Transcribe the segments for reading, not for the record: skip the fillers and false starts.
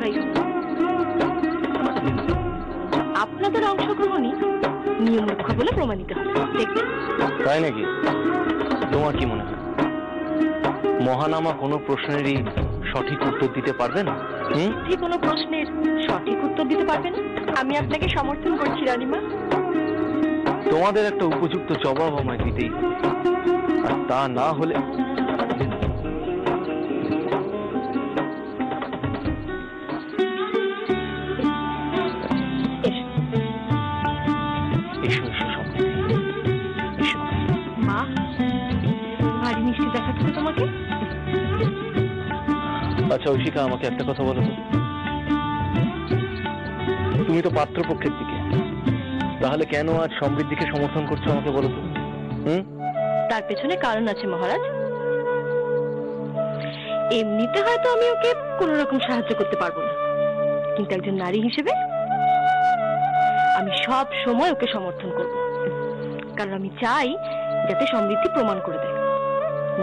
বছরাই হোক, আপনাদের অংশগ্রহণই নিয়মরক্ষ বলে প্রমাণিত হবে, দেখবেন। তাই নাকি? তোমার কি মনে হয় মহানামা কোনো প্রশ্নেরই সঠিক উত্তর দিতে পারবে না? ঠিক কোনো প্রশ্নের সঠিক উত্তর দিতে পারবে না? আমি আপনাকে সমর্থন করছি রানীমা। তোমাদের একটা উপযুক্ত জবাব আমায় দিতেই হবে, আর তা না হলে ভারী মিষ্টি দেখাচ্ছে তোমাকে। আচ্ছা ঐশিকা, আমাকে একটা কথা বলো তো, তুমি তো পাত্রপক্ষের দিকে, তাহলে কেন আজ সমৃদ্ধিকে সমর্থন করছো আমাকে বলো তো? তার পেছনে কারণ আছে মহারাজ। এমনিতে হয়তো আমি ওকে কোন রকম সাহায্য করতে পারবো না, কিন্তু একজন নারী হিসেবে আমি সব সময় ওকে সমর্থন করব, কারণ আমি চাই যাতে সমৃদ্ধি প্রমাণ করে দেয়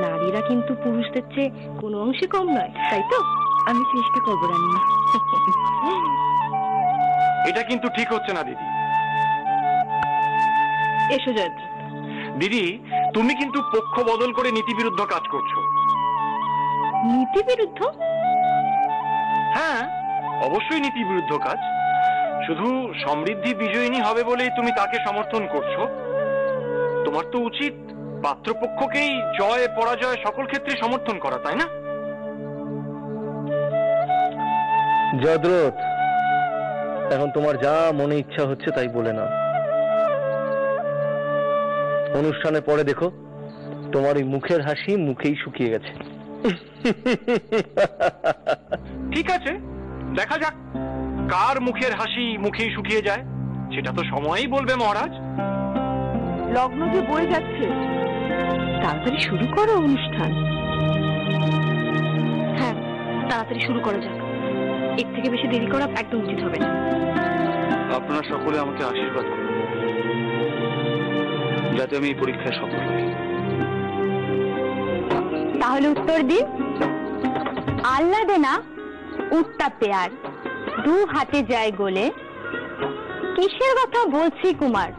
নারীরা কিন্তু পুরুষদের চেয়ে কোনো অংশে কম নয়, তাই তো? আমি চেষ্টা করবো রানীমা। এটা কিন্তু ঠিক হচ্ছে না দিদি। এসো জয়দ্রথ। দিদি, তুমি কিন্তু পক্ষ বদল করে নীতি বিরুদ্ধ কাজ করছো। নীতি বিরুদ্ধ? হ্যাঁ, অবশ্যই নীতি বিরুদ্ধ কাজ। শুধু সমৃদ্ধি বিজয়িনী হবে বলেই তুমি তাকে সমর্থন করছো? তোমার তো উচিত পাত্রপক্ষকেই জয় পরাজয় সকল ক্ষেত্রে সমর্থন করা, তাই না? জয়দ্রথ, এখন তোমার যা মনে ইচ্ছা হচ্ছে তাই বলে না। অনুষ্ঠানে পরে দেখো তোমার ওই মুখের হাসি মুখেই শুকিয়ে গেছে। ঠিক আছে, দেখা যাক কার মুখের হাসি মুখেই শুকিয়ে যায়, সেটা তো সময়ই বলবে মহারাজ। লগ্ন যে বয়ে যাচ্ছে, তাড়াতাড়ি শুরু করো অনুষ্ঠান। হ্যাঁ, তাড়াতাড়ি শুরু করা যাক, এর থেকে বেশি দেরি করা একদম উচিত হবে না। আপনারা সকলে আমাকে আশীর্বাদ করুন যাতে আমি এই পরীক্ষায় সফল হই। তাহলে উত্তর দিন। আল্লাহ দেনা উটটা পেয়ার, দু হাতে যায় গোলে, কিসের কথা বলছি কুমার,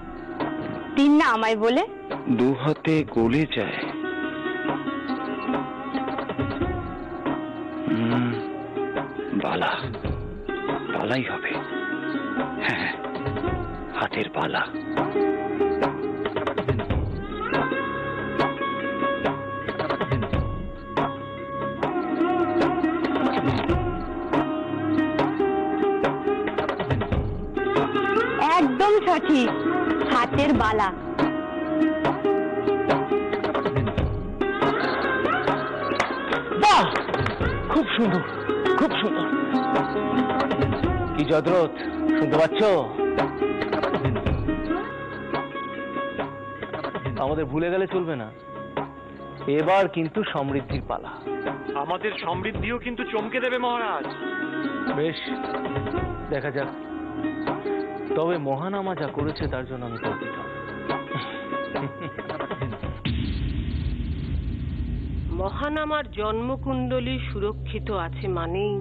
দিন না আমায় বলে। দু হাতে গোলে যায়, বালা, বালাই হবে। হ্যাঁ, হাতের বালা। একদম সঠিক, হাতের বালা। বাহ, খুব সুন্দর, খুব সুন্দর। কি জয়দ্রথ, শুনতে পাচ্ছ? আমাদের ভুলে গেলে চলবে না, এবার কিন্তু সমৃদ্ধির পালা। আমাদের সমৃদ্ধিও কিন্তু চমকে দেবে মহারাজ। বেশ, দেখা যাক। তবে মহানামা যা করেছে তার জন্য আমি গর্বিত। মহানামার জন্মকুণ্ডলী সুরক্ষিত আছে মানেই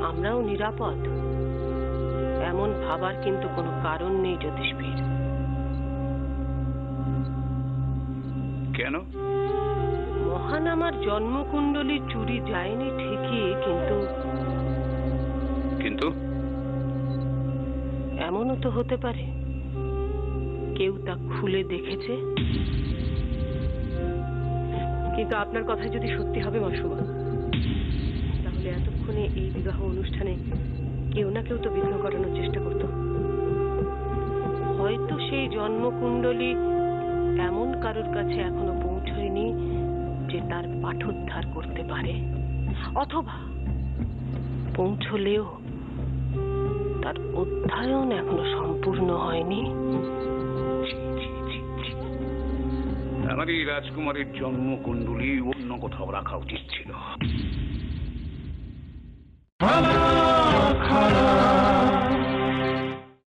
আমরাও নিরাপদ, এমন ভাবার কিন্তু কোনো কারণ নেই জ্যোতিষবীর। কেন? মহানামার জন্মকুণ্ডলী চুরি যায়নি ঠিকই, কিন্তু কিন্তু এমনও তো হতে পারে কেউ তা খুলে দেখেছে। কিন্তু আপনার কথা যদি সত্যি হবে মাসুমা, তাহলে এতক্ষণে এই বিবাহ অনুষ্ঠানে কেউ না কেউ তো বিঘ্ন করানোর চেষ্টা করত। হয়তো সেই জন্মকুণ্ডলী এমন কারোর কাছে এখনো পৌঁছয়নি যে তার পাঠোদ্ধার করতে পারে, অথবা পৌঁছলেও তার অধ্যয়ন এখনো সম্পূর্ণ হয়নি। আমারই রাজকুমারীর জন্মকুণ্ডলী অন্য কোথাও রাখা উচিত ছিল।